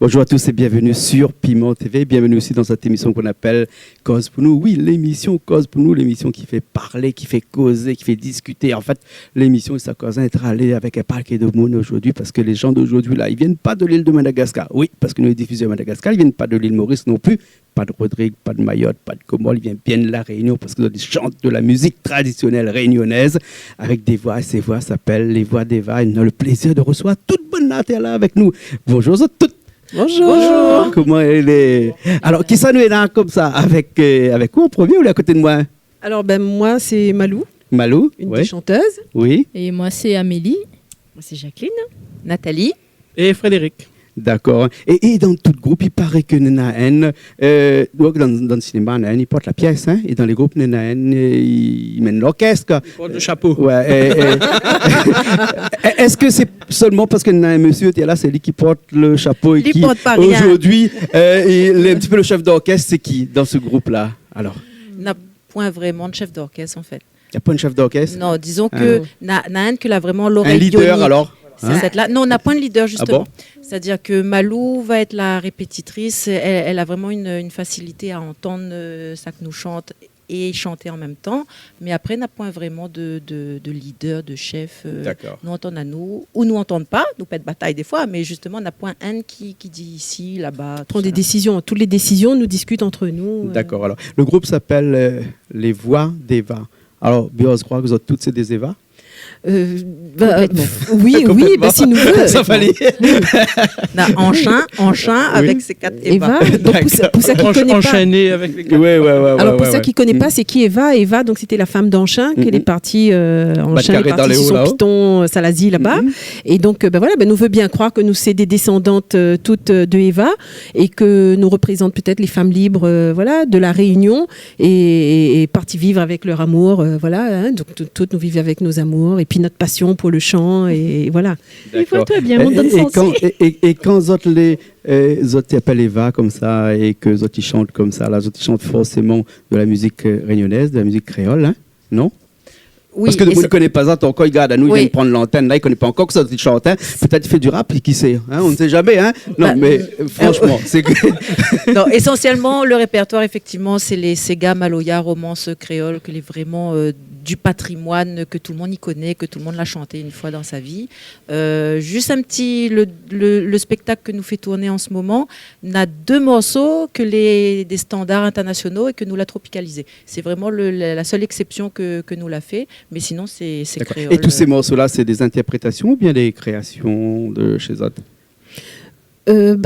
Bonjour à tous et bienvenue sur Piment TV. Bienvenue aussi dans cette émission qu'on appelle Cause pour nous. Oui, l'émission Cause pour nous, l'émission qui fait parler, qui fait causer, qui fait discuter. En fait, l'émission, ça cause d'être allé avec un paquet de monde aujourd'hui parce que les gens d'aujourd'hui, là, ils viennent pas de l'île de Madagascar. Oui, parce que nous diffusons à Madagascar. Ils viennent pas de l'île Maurice non plus. Pas de Rodrigue, pas de Mayotte, pas de Comores. Ils viennent bien de la Réunion parce qu'ils chantent de la musique traditionnelle réunionnaise avec des voix. Et ces voix s'appellent les voix d'Eva. Ils ont le plaisir de recevoir toute bonne nature là avec nous. Bonjour à toutes. Bonjour. Bonjour. Comment elle est? Alors, qui ça nous est là comme ça? Avec quoi en premier ou à côté de moi? Alors, moi, c'est Malou. Malou? Une des chanteuses. Oui. Et moi, c'est Amélie. Moi, c'est Jacqueline. Nathalie. Et Frédéric. D'accord. Et dans tout groupe, il paraît que Nanaen, dans le cinéma, Nanaen, il porte la pièce, hein, et dans les groupes, Nanaen, il mène l'orchestre. Il porte le chapeau. Ouais. Est-ce que c'est seulement parce que Nanaen, monsieur, était là, c'est lui qui porte le chapeau et Il qui, porte pas rien. aujourd'hui, il est un petit peu le chef d'orchestre, c'est qui dans ce groupe-là? Alors, Il n'a point vraiment de chef d'orchestre, en fait. il n'y a pas un chef d'orchestre? Non, disons que n'a un que là vraiment l'oreille Un leader, bionique. alors? C'est cette là. Non, on n'a pas de leader, justement. bon C'est-à-dire que Malou va être la répétitrice. Elle a vraiment une facilité à entendre ça que nous chante et chanter en même temps. Mais après, n'a point vraiment de leader, de chef. D'accord. Nous entendons à nous, ou nous entendons pas, nous pète bataille des fois, mais justement, n'a point un qui dit ici, là-bas. On prend des décisions. Toutes les décisions, nous discutons entre nous. D'accord. Alors, le groupe s'appelle Les Voix d'Eva. Alors, bien, je crois que vous êtes toutes des Eva. Oui, Complètement. si nous veut. Ça fallait. En chant avec ses 4 Eva. Eva. Donc, pour ça qui connaît pas. Enchaîné avec les Ouais. Alors pour ça qui connaît pas, c'est qui Eva? Eva, donc c'était la femme d'Anchin, qui est partie Anchin est partie sur son piton Salazie là-bas. Et donc nous veut bien croire que nous c'est des descendantes toutes de Eva et que nous représente peut-être les femmes libres de la Réunion et parties vivre avec leur amour donc toutes nous vivons avec nos amours et puis notre passion pour le chant et voilà. Il faut très bien, on donne sens. Et quand les autres appellent Eva comme ça et que les autres ils chantent comme ça, les autres ils chantent forcément de la musique réunionnaise, de la musique créole, hein? Non? Oui, parce que le monde ne connaît pas ça, encore il garde à nous, il vient de prendre l'antenne, là il ne connaît pas encore que ça il chante, hein? Peut-être il fait du rap, qui sait, hein? On ne sait jamais, hein? Non, mais franchement, c'est que... Non, essentiellement, le répertoire, effectivement, c'est les Sega, Maloya, romances créoles, que les vraiment du patrimoine, que tout le monde y connaît, que tout le monde l'a chanté une fois dans sa vie. Juste un petit, le spectacle que nous fait tourner en ce moment n'a 2 morceaux que des standards internationaux et que nous l'a tropicalisé. C'est vraiment la seule exception que nous l'a fait, mais sinon c'est créole. Et tous ces morceaux-là, c'est des interprétations ou bien des créations de chez Zot?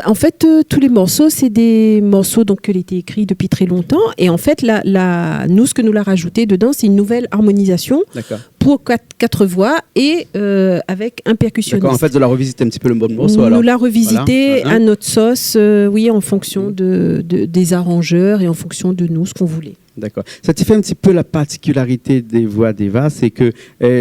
En fait, tous les morceaux, c'est des morceaux qui ont été écrits depuis très longtemps. Et en fait, nous, ce que nous l'a rajouté dedans, c'est une nouvelle harmonisation pour 4 voix et avec un percussionniste. D'accord, en fait, de la revisiter un petit peu le bon morceau. Nous l'a revisité à notre sauce, en fonction des arrangeurs et en fonction de nous, ce qu'on voulait. D'accord. Ça te fait un petit peu la particularité des voix d'Eva, c'est que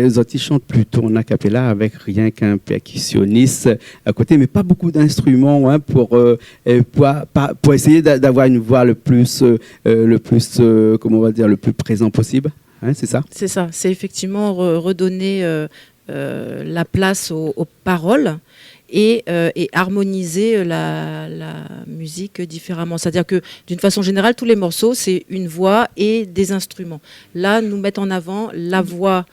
Zoti chante plutôt en a cappella avec rien qu'un percussionniste à côté, mais pas beaucoup d'instruments pour essayer d'avoir une voix le plus présent possible. Hein, c'est ça? C'est ça. C'est effectivement redonner la place aux paroles. Et harmoniser la musique différemment. C'est-à-dire que d'une façon générale, tous les morceaux, c'est une voix et des instruments. Là, nous mettons en avant la voix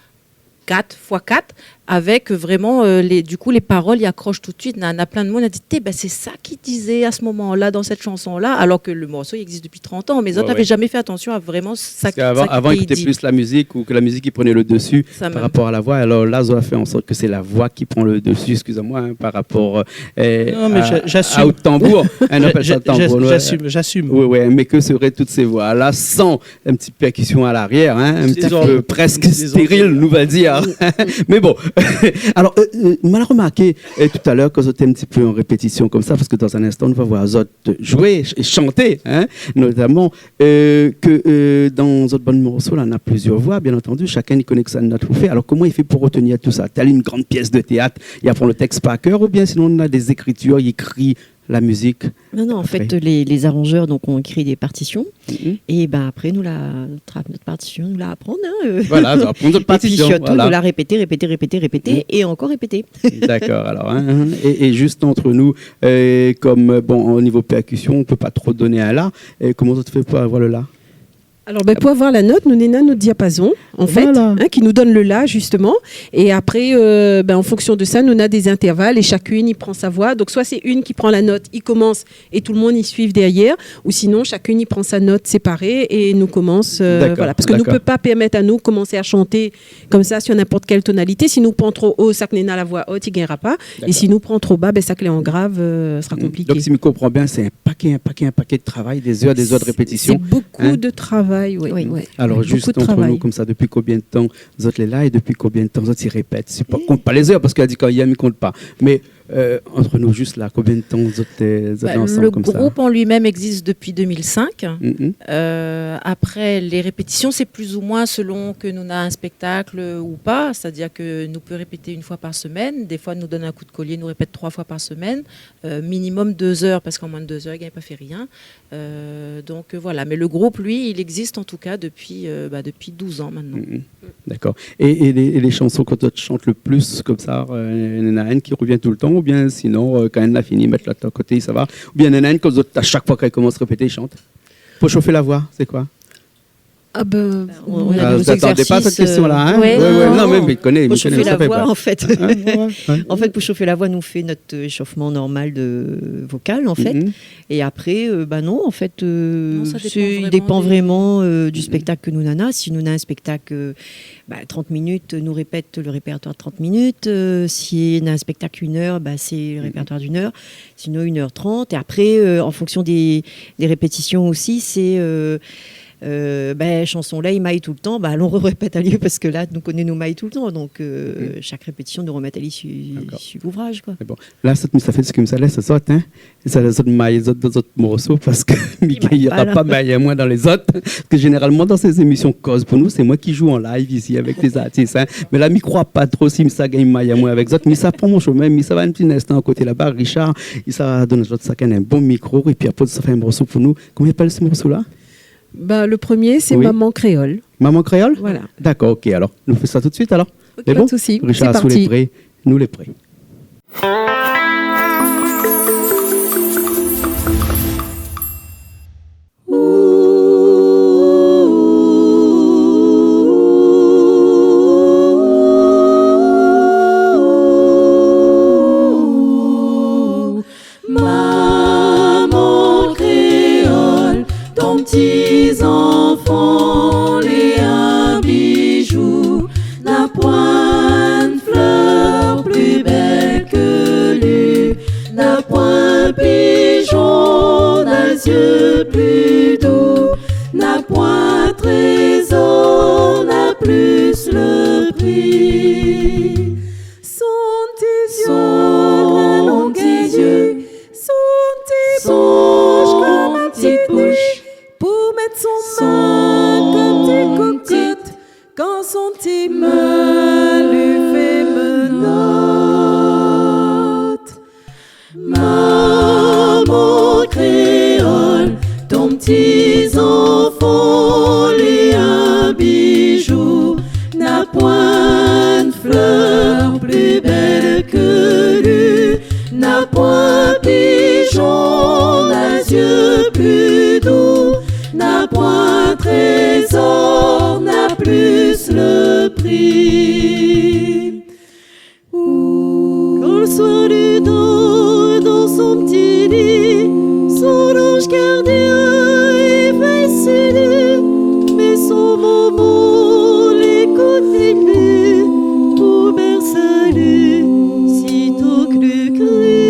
4x4 avec vraiment les paroles y accrochent tout de suite. On a plein de monde qui a dit c'est ça qu'il disait à ce moment-là dans cette chanson-là, alors que le morceau il existe depuis 30 ans, mais les autres n'avaient jamais fait attention à vraiment ça. Avant ils écoutaient plus la musique ou que la musique qui prenait le dessus par rapport à la voix. Alors là, ça a fait en sorte que c'est la voix qui prend le dessus, excusez-moi, par rapport j'assume. au tambour. J'assume. Oui, mais que seraient toutes ces voix là sans une petite percussion à l'arrière, un petit peu presque stérile, nous va dire. Mais bon. Alors, on a remarqué tout à l'heure que j'étais un petit peu en répétition comme ça, parce que dans un instant, on va voir Zot jouer et chanter, notamment que dans Zot Bonne Morceau, là, on a plusieurs voix, bien entendu, chacun y connaît que ça n'a tout fait. Alors, comment il fait pour retenir tout ça? T'as une grande pièce de théâtre, il apprend le texte par cœur, ou bien sinon on a des écritures, il écrit la musique. Non, en fait, les arrangeurs donc, ont écrit des partitions. Et ben, après, notre partition, nous la apprendre. Voilà, nous apprendre notre partition. Et puis surtout, nous la répéter, et encore répéter. D'accord, alors. Et juste entre nous, comme au niveau percussion, on ne peut pas trop donner un la. Et comment ça te fait pour avoir le la? Alors, pour avoir la note, nous avons notre diapason, en fait, qui nous donne le la, justement. Et après, en fonction de ça, nous avons des intervalles et chacune, il prend sa voix. Donc, soit c'est une qui prend la note, il commence et tout le monde y suit derrière. Ou sinon, chacune, il prend sa note séparée et nous commence. Voilà. Parce que nous ne peut pas permettre à nous de commencer à chanter comme ça sur n'importe quelle tonalité. Si nous prend trop haut, ça que n'est la voix haute, il ne gagnera pas. Et si nous prend trop bas, ça que l'est en grave, sera compliqué. Donc, si je comprends bien, c'est un paquet de travail, des heures de répétition. C'est beaucoup de travail. Oui. Alors, juste entre nous, comme ça, depuis combien de temps vous êtes là et depuis combien de temps vous êtes répète? C'est pas, compte pas les heures parce qu'elle a dit qu'il y a mis compte pas. Mais entre nous, juste là, combien de temps vous êtes ensemble comme ça? Le groupe en lui-même existe depuis 2005. Après, les répétitions, c'est plus ou moins selon que nous avons un spectacle ou pas. C'est-à-dire que nous pouvons répéter une fois par semaine. Des fois, nous donne un coup de collier, nous répète 3 fois par semaine. Minimum 2 heures, parce qu'en moins de 2 heures, il n'a pas fait rien. Donc voilà. Mais le groupe, lui, il existe en tout cas depuis 12 ans maintenant. D'accord. Et les chansons quand tu chantes le plus, comme ça, il y en a une qui revient tout le temps, ou bien sinon, quand elle a fini, mettre la tête à côté, ça va. Ou bien il y en a une quand à chaque fois qu'elle commence à répéter, elle chante. Pour chauffer la voix, c'est quoi? On a vous n'attendez pas cette question-là, hein? Non, mais il connaît. Pour chauffer la voix, en fait. En fait, pour chauffer la voix, nous fait notre échauffement normal de vocal, en fait. Et après, non, en fait, il dépend vraiment du spectacle que nous avons. Si nous avons un spectacle 30 minutes, nous répète le répertoire de 30 minutes. Si on a un spectacle 1 heure, c'est le répertoire d'1 heure. Sinon, 1h30. Et après, en fonction des répétitions aussi, c'est... chanson là il maille tout le temps, on répète à lieu parce que là nous connaissons nos mailles tout le temps, donc chaque répétition nous remet à l'issue l'ouvrage, quoi. Bon, là ça fait ce que ça laisse ça hein, et ça les autres mailles les autres morceaux parce que il n'y aura pas maille moins dans les autres, parce que généralement dans ces émissions cause pour nous c'est moi qui joue en live ici avec les artistes, hein. Mais là m'y croit pas trop si ça gagne maille moins avec les autres, mais ça prend mon chemin, mais ça va un petit instant à côté là-bas, Richard il ça donne l'autre ça un bon micro et puis après ça fait un morceau pour nous. Comment il appelle ce morceau là? Le premier, c'est Maman Créole. Maman Créole? Voilà. D'accord, ok. Alors, nous faisons ça tout de suite, alors? Okay, pas de souci. Richard, sous les prés, nous les prés. Petits enfants, les un bijou, n'a point de fleur plus belle que lui, n'a point pigeon, n'a yeux plus doux, n'a point trésor, n'a plus le prix. Son petit yeux, long des yeux, son comme ma petite bouche. Pour mettre son main comme des cocottes, quand son petit main lui fait menotte. Maman créole, ton petit enfant, les un bijou, n'a point de fleur plus belle que lui, n'a point pigeon, n'a yeux plus doux, n'a point trésor, n'a plus le prix. Quand le soir du dans son petit lit, son ange gardien éveille ses nues, mais son maman l'écoute plus pour bercer sitôt que le cri.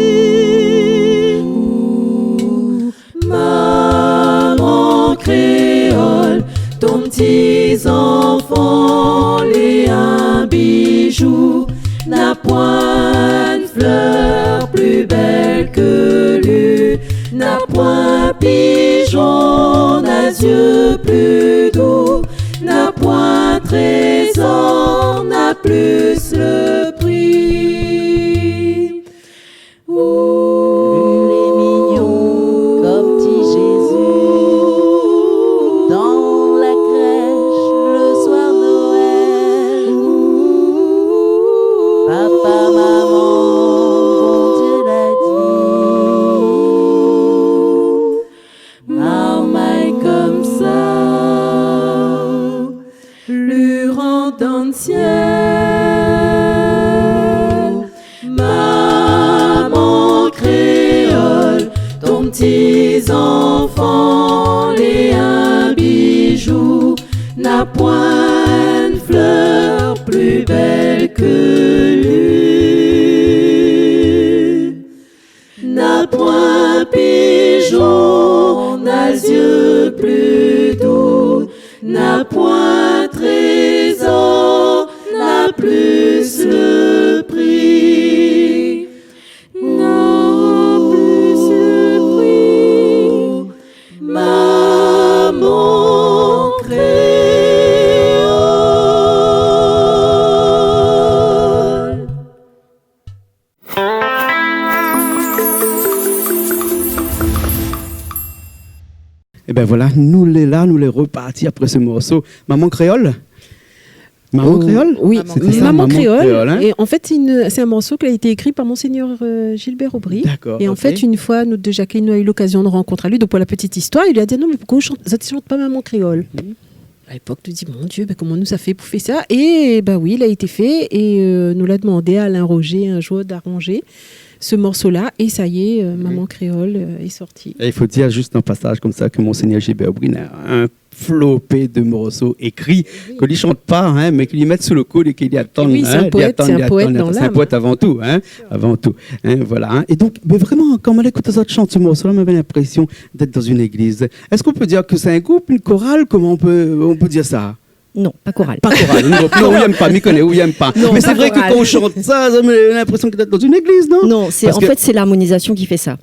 Maman créole, ton petit enfant, les un bijou, n'a point de fleur plus belle que lui, n'a point pigeon, n'a yeux plus doux, n'a point trésor, n'a plus le prix. n'a point de fleur plus belle que lui, n'a point pigeon, n'a yeux plus doux, n'a point trésor, n'a plus le prix, n'a plus le prix, maman créole. Et ben voilà, nous les repartis après ce morceau. Maman créole. Maman créole. Oui, Maman créole. Hein, et en fait, c'est un morceau qui a été écrit par Monseigneur Gilbert Aubry. D'accord. Et en fait, une fois, nous deux, Jacqueline, nous avons eu l'occasion de rencontrer lui. Donc, pour la petite histoire, il lui a dit non, mais pourquoi vous ne chantez pas Maman créole À l'époque, tu dis mon Dieu, comment nous ça fait pour faire ça? Et bah oui, il a été fait. Et nous l'a demandé à Alain Roger un jour d'arranger ce morceau-là, et ça y est, Maman créole est sortie. Et il faut dire juste un passage comme ça que Monseigneur Gilbert Aubry a un flopé de morceaux écrits que lui chante pas, hein, mais qu'il lui mette sous le coude et qu'il y attend. Oui, c'est un poète, c'est un poète dans l'âme. C'est un poète avant tout, hein, avant tout. Hein, voilà. Hein. Et donc, mais vraiment, quand on écoute les autres chanter ce morceau-là, on avait l'impression d'être dans une église. Est-ce qu'on peut dire que c'est un groupe, une chorale? Comment on peut dire ça? Non, pas chorale. Pas chorale. Non, on n'aime pas, m'y connaît, on n'aime pas. Non, mais c'est vrai que quand on chante ça, on a l'impression d'être dans une église, non? Non, fait, c'est l'harmonisation qui fait ça.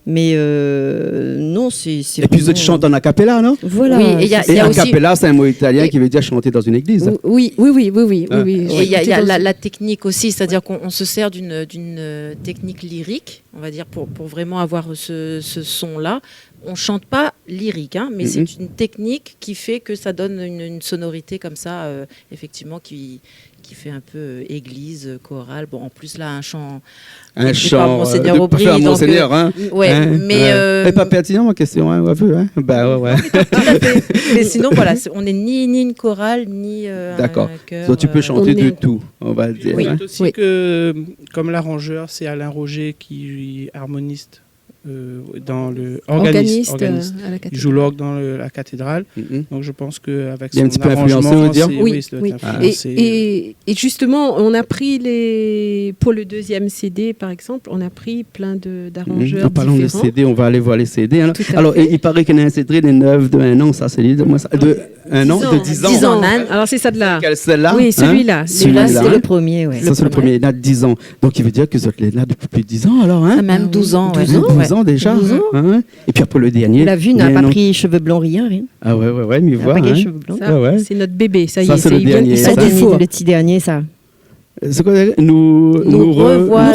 Mais non, c'est et puis vraiment... tu chantes en a cappella, non? Voilà. Oui, et a cappella, c'est un mot italien qui veut dire chanter dans une église. Oui. Et il y a la technique aussi, c'est-à-dire qu'on se sert d'une technique lyrique, on va dire, pour vraiment avoir ce son-là. On chante pas lyrique, hein, mais c'est une technique qui fait que ça donne une sonorité comme ça, effectivement, qui fait un peu église, chorale. Bon, en plus là, un chant Monseigneur Aubry. Monseigneur, hein. Ouais, hein, mais pas pertinent ma question, hein, on a vu, hein. Bah ouais. Tout à fait. Mais sinon, voilà, on n'est ni une chorale ni d'accord. un chœur. Donc tu peux chanter de tout, on va dire. Oui, hein. aussi que comme l'arrangeur, c'est Alain Roger qui harmonise. Dans le organiste. À la cathédrale. Il joue l'orgue dans la cathédrale. Donc je pense qu'avec son arrangement, oui. Et justement, on a pris pour le deuxième CD, par exemple, on a pris plein d'arrangeurs en parlant de CD, on va aller voir les CD. Hein. Alors, il paraît qu'il y en a un CD de 9, de 1 an, ça c'est de 1 an, de 10 ans. 10 ans. Alors c'est ça de là. Celle-là? Oui, celui-là. Hein? Celui-là, c'est le premier, oui. Ça, c'est le premier, il a 10 ans. Donc, il veut dire que vous êtes là depuis plus de 10 ans, alors, hein? Même 12 ans, 12 ans déjà. 12 ans. Hein? Et puis après le dernier. La vue n'a pas pris cheveux blancs, rien. Ah ouais, mais voir. Pas cheveux blancs. C'est notre bébé, ça y est. C'est le dernier. Le petit dernier, ça. C'est quoi? Nous revoilà.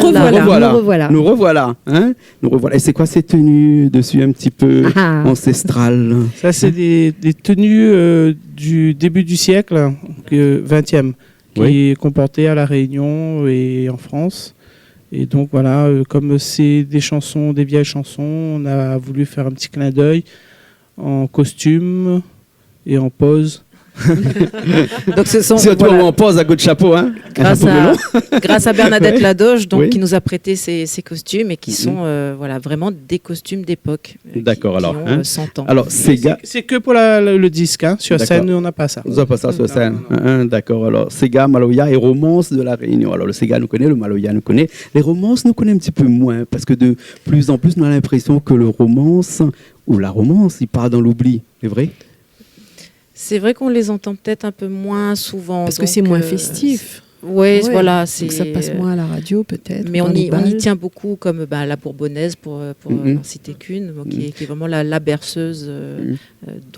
Hein? Nous revoilà. Et c'est quoi ces tenues dessus un petit peu ancestrales? Ça, c'est des tenues du début du siècle, 20e, qui est comportée à La Réunion et en France. Et donc voilà, comme c'est des vieilles chansons, on a voulu faire un petit clin d'œil en costume et en pose. Donc surtout en pose à coup de chapeau, hein. Grâce à Bernadette Ladoge, qui nous a prêté ces costumes et qui sont vraiment des costumes d'époque. D'accord, qui alors. ont 100 ans. Alors Sega. C'est que pour le disque, hein. Sur scène, on n'a pas ça. On n'a pas ça sur scène. D'accord. Alors Sega, Maloya et Romance de La Réunion. Alors le Sega nous connaît, le Maloya nous connaît. Les romances nous connaît un petit peu moins parce que de plus en plus, on a l'impression que le romance ou la romance, il part dans l'oubli. C'est vrai? C'est vrai qu'on les entend peut-être un peu moins souvent. Parce que c'est moins festif. Oui, voilà. Donc ça passe moins à la radio peut-être. Mais on y tient beaucoup, comme la Bourbonnaise, pour n'en citer qu'une, qui est vraiment la berceuse,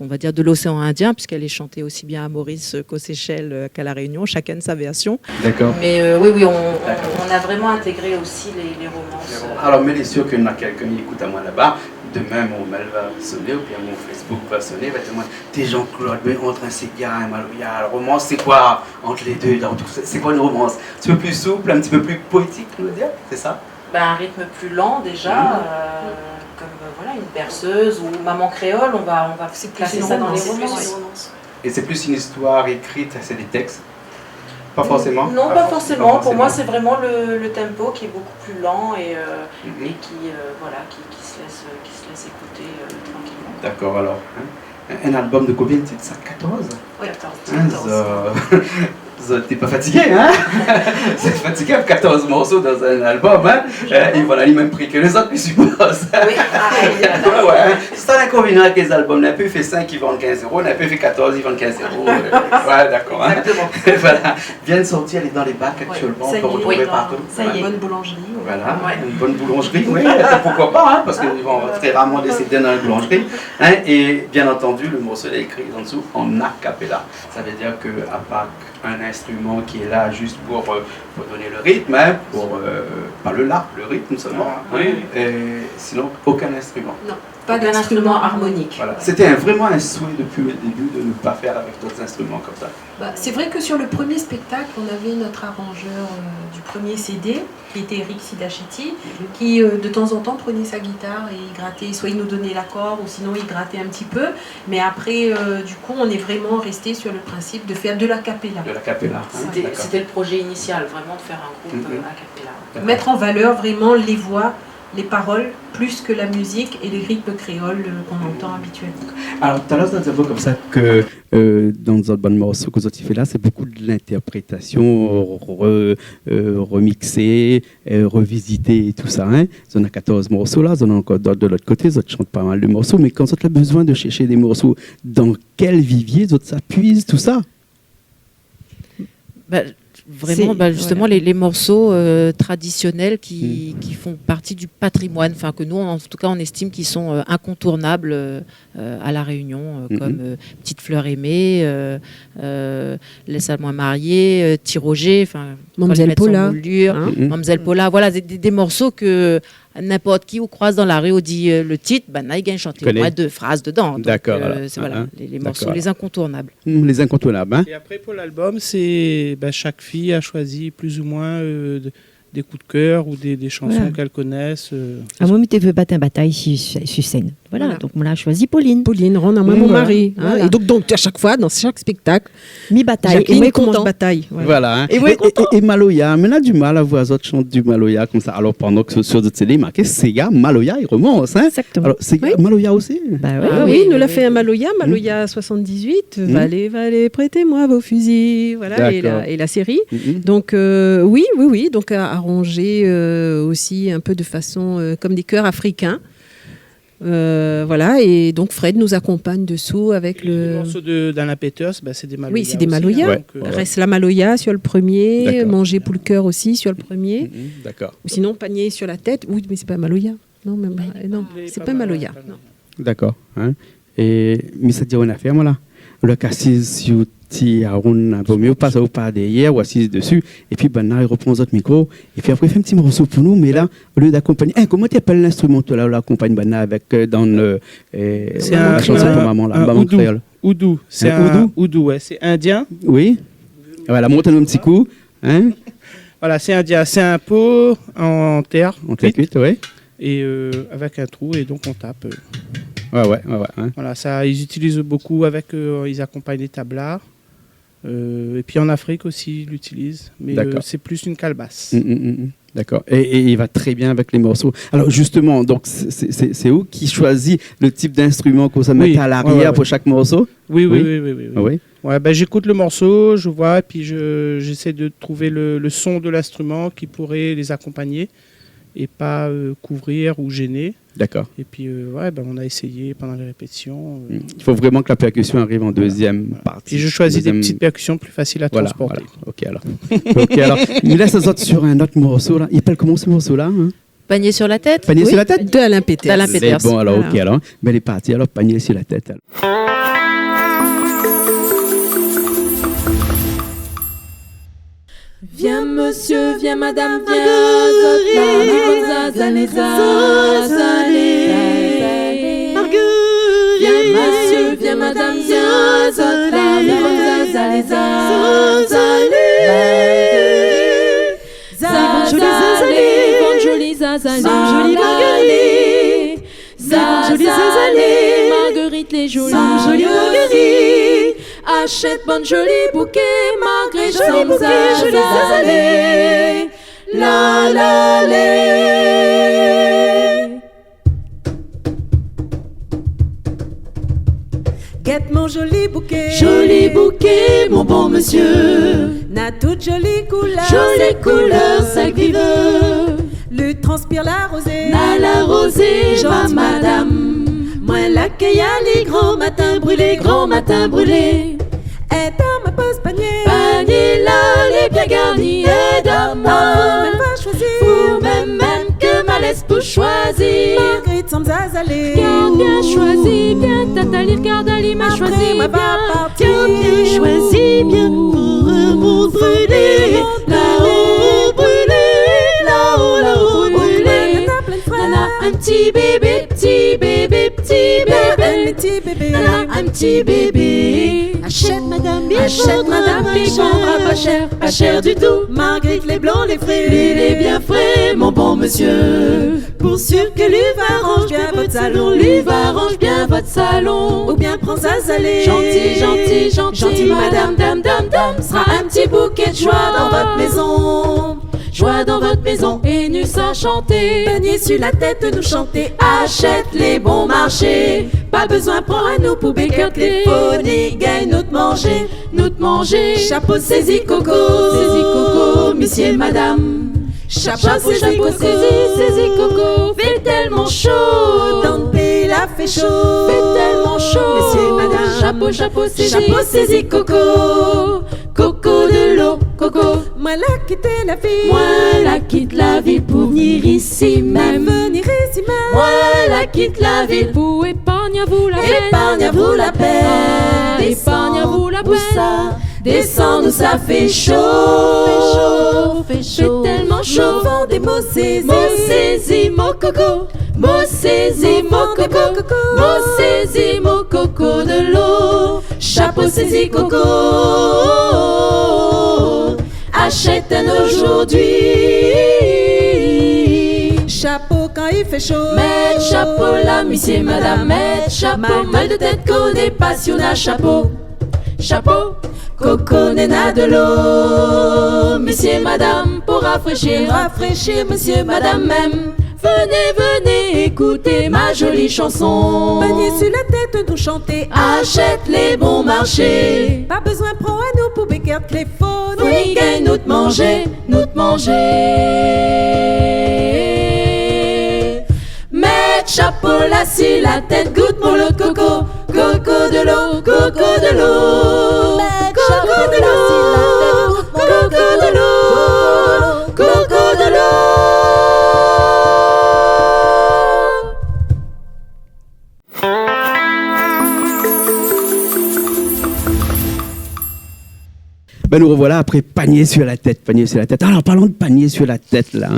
on va dire, de l'océan Indien, puisqu'elle est chantée aussi bien à Maurice qu'aux Seychelles qu'à La Réunion, chacun sa version. D'accord. Mais oui, on a vraiment intégré aussi les romances. Alors, mais il est sûr qu'il y en a quelqu'un qui écoute à moi là-bas. Demain, mon mail va sonner, ou bien mon Facebook va sonner, va te demander, t'es Jean-Claude, mais entre un Sega et un Maloya, la romance, c'est quoi entre les deux? C'est quoi une romance? Un petit peu plus souple, un petit peu plus poétique, tu veux dire? C'est ça? Un rythme plus lent déjà, comme une berceuse ou Maman créole, on va placer ça dans les romances. Et c'est plus une histoire écrite, c'est des textes? Pas forcément? Non, pas forcément. Pour moi, c'est vraiment le tempo qui est beaucoup plus lent et qui se laisse écouter tranquillement. D'accord, alors. Un album de combien de titres? Ça, 14? T'es pas fatigué, hein? C'est fatigué avec 14 morceaux dans un album, hein? Ils vont aller même prix que les autres, je suppose. Oui, ouais. C'est ça l'inconvénient avec les albums. On a peu fait 5, ils vendent 15 €. On a peu fait 14, ils vendent 15 €. Ouais, d'accord. Hein? Exactement. Voilà. Vient de sortir, elle est dans les bacs actuellement. On peut retrouver partout. Ça y est. Une bonne boulangerie. Voilà, une bonne boulangerie, oui. Pourquoi pas, hein? Parce qu'ils vont très rarement des CD dans la boulangerie. Hein? Et bien entendu, le morceau est écrit en dessous en a cappella. Ça veut dire qu'à part un instrument qui est là juste pour donner le rythme, hein, pas le rythme seulement. Sinon, aucun instrument. Non, pas d'instrument harmonique. Voilà. C'était vraiment un souhait depuis le début de ne pas faire avec d'autres instruments comme ça. C'est vrai que sur le premier spectacle, on avait notre arrangeur du premier CD, qui était Eric Sidachetti, qui de temps en temps prenait sa guitare et il grattait, soit il nous donnait l'accord ou sinon il grattait un petit peu. Mais après, du coup, on est vraiment resté sur le principe de faire de la cappella. De la cappella. C'était le projet initial, vraiment de faire un groupe a cappella. Mettre en valeur vraiment les voix, les paroles, plus que la musique et les rythmes créoles qu'on entend habituellement. Alors, tout à l'heure, on a dit comme ça que dans notre bon morceau que vous avez fait là, c'est beaucoup de l'interprétation remixée, revisitée et tout ça. Hein. On a 14 morceaux là, on a encore d'autres de l'autre côté, on chante pas mal de morceaux, mais quand on a besoin de chercher des morceaux, dans quel vivier ça puise tout ça? Vraiment, justement, voilà. les morceaux traditionnels qui font partie du patrimoine, enfin que nous, en tout cas, on estime qu'ils sont incontournables à La Réunion, comme Petite fleur aimée, Laisse-moi marier, Tiroger, enfin, Mamselle Paula, Mamselle Paula, voilà, des morceaux que n'importe qui ou croise dans la rue ou dit le titre, il gagne chanter au moins 2 phrases dedans. D'accord. C'est voilà, les morceaux, les incontournables. Les incontournables. Hein. Et après, pour l'album, c'est chaque fille a choisi plus ou moins des coups de cœur ou des chansons qu'elle connaisse. Moi, je veux battre une bataille sur scène. Voilà. Donc, moi, j'ai choisi Pauline. Pauline, rend à moi mon mari. Hein. Voilà. Et donc, à chaque fois, dans chaque spectacle, mi-bataille. Et moi, commence bataille. Voilà. Hein. Et Maloya, on a du mal à voir les autres chanter du Maloya comme ça. Alors, pendant que sur d'autres CD, marqué Sega, Maloya, il remonte. Hein. Exactement. Alors, Sega, Maloya aussi. Oui, nous l'a fait un Maloya 78. Valez, prêtez-moi vos fusils. Voilà, et la série. Donc, oui. Donc, arrangé aussi un peu de façon comme des chœurs africains. Voilà, et donc Fred nous accompagne dessous avec le morceau d'Alain Peters, c'est des Maloya. Oui, c'est des Maloya. Hein, Reste la Maloya sur le premier, Manger pour le cœur aussi sur le premier. D'accord. Ou sinon Panier sur la tête. Oui, mais c'est pas Maloya. Non, c'est pas Maloya. D'accord. Hein. Et mais ça dit on a fait moi là. Le cassis sur on vaut mieux passer au pas derrière ou assise dessus et puis il reprend votre micro et puis après il fait un petit morceau pour nous mais là au lieu d'accompagner comment tu appelles l'instrument là l'accompagne avec dans le c'est un chanson pour maman là oudou c'est un oudou c'est indien oui voilà monte un petit coup hein voilà c'est indien c'est un pot en terre cuite ouais et avec un trou et donc on tape ouais hein. Voilà ça ils utilisent beaucoup avec ils accompagnent les tablards. Et puis en Afrique aussi, ils l'utilisent, mais c'est plus une calebasse. D'accord. Et il va très bien avec les morceaux. Alors justement, donc c'est où qui choisit le type d'instrument qu'on se met à l'arrière pour chaque morceau? Oui. Ouais, j'écoute le morceau, je vois, et puis j'essaie de trouver le son de l'instrument qui pourrait les accompagner et pas couvrir ou gêner. D'accord. Et puis, on a essayé pendant les répétitions. Il faut vraiment que la percussion arrive en deuxième partie. Et je choisis des petites percussions plus faciles à transporter. Voilà. Ok, alors. Il laisse les autres sur un autre morceau, là. Il s'appelle comment ce morceau-là Panier sur la tête. Panier sur la tête de Alain Peters. C'est bon, alors, ok, alors. Elle est partie, alors, Panier sur la tête. Alors. Viens monsieur, viens madame, viens Marguerite, viens monsieur, viens madame, viens Marguerite les jolies Marguerite. Achète bonne jolie bouquet, Marguerite, jolie bouquet, jolie zazalé, la la lé. Guette mon joli bouquet, bouquet, mon bon monsieur. Na toute jolie couleur, jolie couleur, sac viveur. Le transpire la rosée, na la rosée, ma madame. Moi la cueille les grands matins brûlés, grands matins brûlés. Et dans ma pose panier, panier là, les bien garnis. Et dans ma même pas choisir, ou même que ma laisse pour choisir. Marguerite sans azalée, garde bien choisi, bien Tatali, regarde Ali m'a choisi bien. Bien choisi, bien pour mon brûlé. Là-haut brûlé, là-haut brûlé. Nana, un petit bébé, petit bébé, petit bébé. Petit bébé, nana, un petit bébé. Achète madame, achète madame, il vendra pas cher du tout. Marguerite, les blancs, les frais, les bien frais, mon bon monsieur. Pour sûr que lui va arrange bien votre salon, lui va arrange bien votre salon. Ou bien prends azalée, gentil, madame, dame, sera un petit bouquet de joie dans votre maison. Joie dans votre maison et nous à chanter. Panier sur la tête, nous chanter. Achète les bons marchés. Pas besoin prendre à nous pour béquer téléphonie. Gagne nous de manger. Chapeau saisi coco, monsieur, madame. Chapeau saisi coco. Fait tellement chaud. Dans le pays la fait chaud. Fait tellement chaud. Monsieur, madame. Chapeau saisi coco. Coco de l'eau, coco. Moi la quitte la vie. Moi la quitte la ville pour venir ici même. Moi la quitte la ville pour épargner à vous la peine. Épargne à vous la peine. Épargne à vous la peine. Ça descend, nous ça fait chaud. Fait tellement chaud. Nous vend des mots saisis. Mots saisis, mots coco. Mots saisis, mots coco. Mots saisis, mots coco de l'eau. Chapeau saisi coco. Achète un aujourd'hui. Chapeau quand il fait chaud. Mets chapeau là, monsieur, madame. Mets chapeau, mal de tête, connaît passionnat. Chapeau, coco, nena de l'eau. Monsieur, madame, pour rafraîchir, monsieur, madame même. Venez, écoutez ma jolie chanson. Panier sur la tête, nous chanter. Achète les bons marchés. Pas besoin prendre à nous pour béquer téléphone. Oui, gagne nous de manger. Mets chapeau là sur la tête, goûte mon lot de coco. Coco de l'eau. Coco de l'eau. Ben nous revoilà après panier sur la tête. Alors parlons de panier sur la tête là.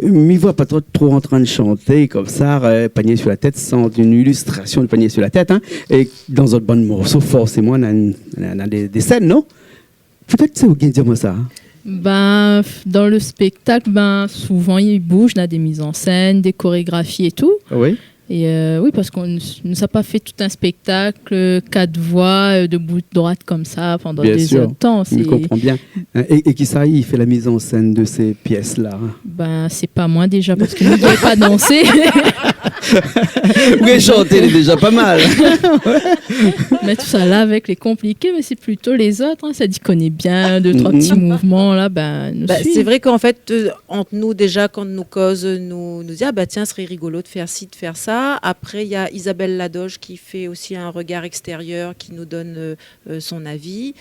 M'y vois pas trop en train de chanter comme ça, panier sur la tête, sans une illustration de panier sur la tête. Et dans un bon morceau, forcément, on a des scènes, non? Peut-être que c'est vous qui dire moi ça. Ben, dans le spectacle, souvent il bouge, on a des mises en scène, des chorégraphies et tout. Oui. Et oui, parce qu'on ne nous a pas fait tout un spectacle, 4 voix, de bout de droite comme ça pendant bien des sûr. heures de temps. Je comprends bien. Et qui ça, il fait la mise en scène de ces pièces-là? Ben, c'est pas moi déjà, parce que je ne devais pas danser. Oui, chanter, c'est déjà pas mal. Mais tout ça là, avec les compliqués, mais c'est plutôt les autres. Ça dit qu'on est bien, 2-3 petits mouvements là, c'est vrai qu'en fait, entre nous déjà, quand nous cause, nous dit tiens, ce serait rigolo de faire ci, de faire ça. Après, il y a Isabelle Ladoge qui fait aussi un regard extérieur, qui nous donne son avis.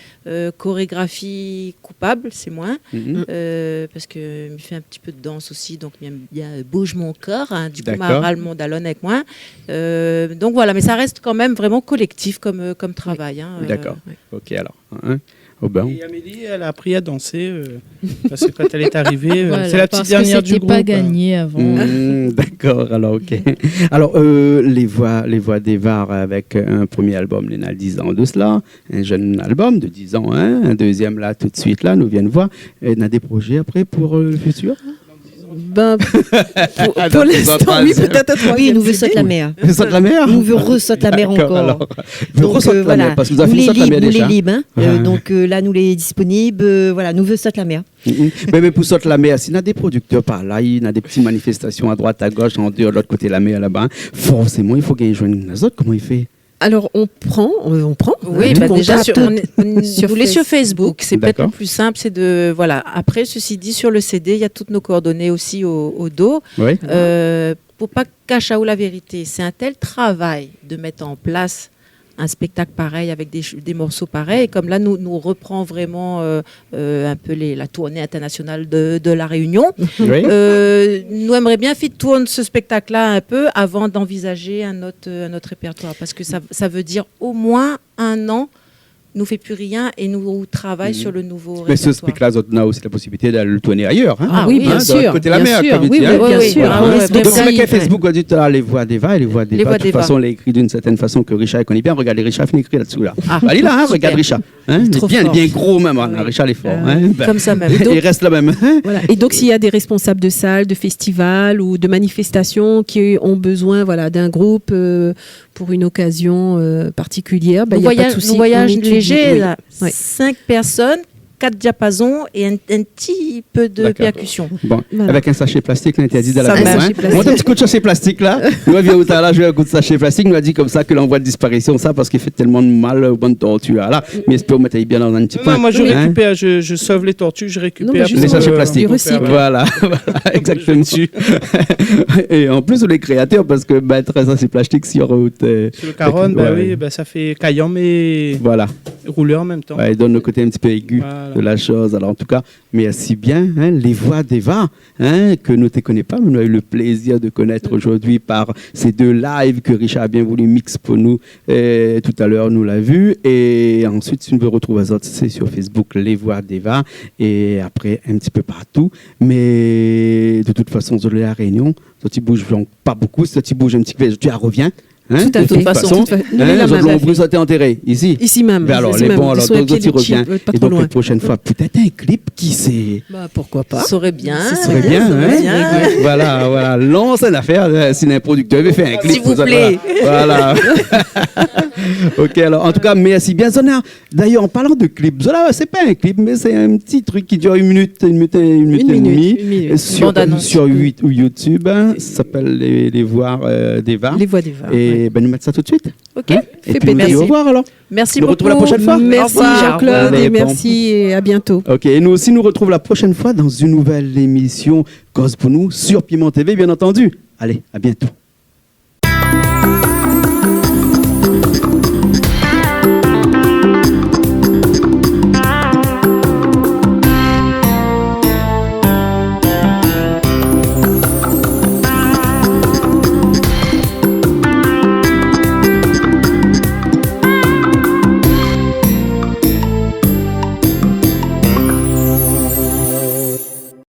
Chorégraphie coupable, c'est moins, parce que il fait un petit peu de danse aussi, donc il aime bien bouge mon corps. Du coup, ma râle mon dallon avec moi. Donc voilà, mais ça reste quand même vraiment collectif comme travail. D'accord. Ok, alors. Et Amélie, elle a appris à danser parce que quand elle est arrivée, voilà, c'est la petite dernière du groupe. Parce que c'était pas gagné avant. D'accord, alors ok. Alors les voix d'Evar avec un premier album, il y a 10 ans de cela, un jeune album de 10 ans, un deuxième là tout de suite là, nous viennent voir. Et on a des projets après pour le futur? Pour l'instant, oui, peut-être un troisième. Oui, nous veut sauter la mer. Saute la mer? Nous veut ressauter la mer encore. Alors, donc voilà, parce que vous avez fait sauter la mer déjà. Nous les libres, donc là, nous les disponibles, voilà, nous veut sauter la mer. Mais pour sauter la mer, s'il y a des producteurs par là, il y a des petites manifestations à droite, à gauche, en dehors, de l'autre côté de la mer là-bas, forcément, il faut qu'ils joignent les autres. Comment il fait? Alors, on prend. Oui, déjà, vous voulez sur Facebook, c'est peut-être D'accord. le plus simple, c'est de... Voilà. Après, ceci dit, sur le CD, il y a toutes nos coordonnées aussi au dos. Oui. Pour pas cacher à vous la vérité, c'est un tel travail de mettre en place un spectacle pareil avec des morceaux pareils. Et comme là, nous reprend vraiment un peu la tournée internationale de La Réunion. Oui. Nous aimerions bien tourner ce spectacle-là un peu avant d'envisager un autre répertoire. Parce que ça veut dire au moins 1 an, nous fait plus rien et nous travaillons sur le nouveau répertoire. Mais ce spectacle-là, on a aussi la possibilité d'aller le tourner ailleurs. Hein. Ah oui, bien sûr. Côté la mer, comme il dit. Bien sûr. Donc, avec Facebook, on dit les voix d'Eva, de toute façon, elle est écrite d'une certaine façon que Richard connaît bien. Regardez, Richard finit écrit là-dessous. Là. Allez là, regarde Richard. Bien gros même. Richard est fort. Comme ça même. Il reste là même. Voilà. Et donc, s'il y a des responsables de salles, de festivals ou de manifestations qui ont besoin d'un groupe pour une occasion particulière, il n'y a pas de souci. Nous voyage léger, 5 personnes, 4 diapasons et un petit peu de percussion. Bon, avec un sachet plastique, l'interdit de la maison. Moi, un petit coup de sachet plastique là. Nous, on vient au là, je vais un coup de sachet plastique. Nous a dit comme ça que l'envoi de disparition, ça, parce qu'il fait tellement de mal aux bonnes tortues là. Mais espère mettre bien dans un petit point. Non, moi, je récupère, je sauve les tortues, je récupère les sachets plastiques. Voilà, exactement. Et en plus, les créateurs, parce que mettre un sachet plastique sur le caronne, ça fait caillant, mais rouleur en même temps. Il donne le côté un petit peu aigu de la chose. Alors en tout cas, merci bien, les voix d'Eva, que nous ne te connaissons pas, mais nous avons eu le plaisir de connaître aujourd'hui par ces 2 lives que Richard a bien voulu mixer pour nous. Tout à l'heure, nous l'a vu. Et ensuite, si nous veut retrouver les autres, c'est sur Facebook, les voix d'Eva. Et après, un petit peu partout. Mais de toute façon, sur la Réunion, ça ne bouge pas beaucoup. Ça bouge un petit peu, tu reviens. Tout à fait. De toute façon, vous êtes enterré ici. Ici même. Mais alors, les bons, alors, d'autres tu reviens. Et donc, la prochaine fois, peut-être un clip qui c'est. Pourquoi pas. Ça serait bien. Voilà. Lance une affaire. Si un producteur veut faire un clip. S'il vous plaît. Voilà. Ok, alors, en tout cas, merci bien, Zona. D'ailleurs, en parlant de clip, Zona, c'est pas un clip, mais c'est un petit truc qui dure 1 minute et demie. Sur YouTube. Ça s'appelle Les Voix d'Eva. Les Voix d'Eva. Et nous mettre ça tout de suite. Ok. Et puis merci. Au revoir alors. Merci beaucoup. Nous retrouve la prochaine fois. Merci Jean-Claude et merci et à bientôt. Ok. Et nous aussi nous retrouve la prochaine fois dans une nouvelle émission Cause pour nous sur Piment TV, bien entendu. Allez, à bientôt.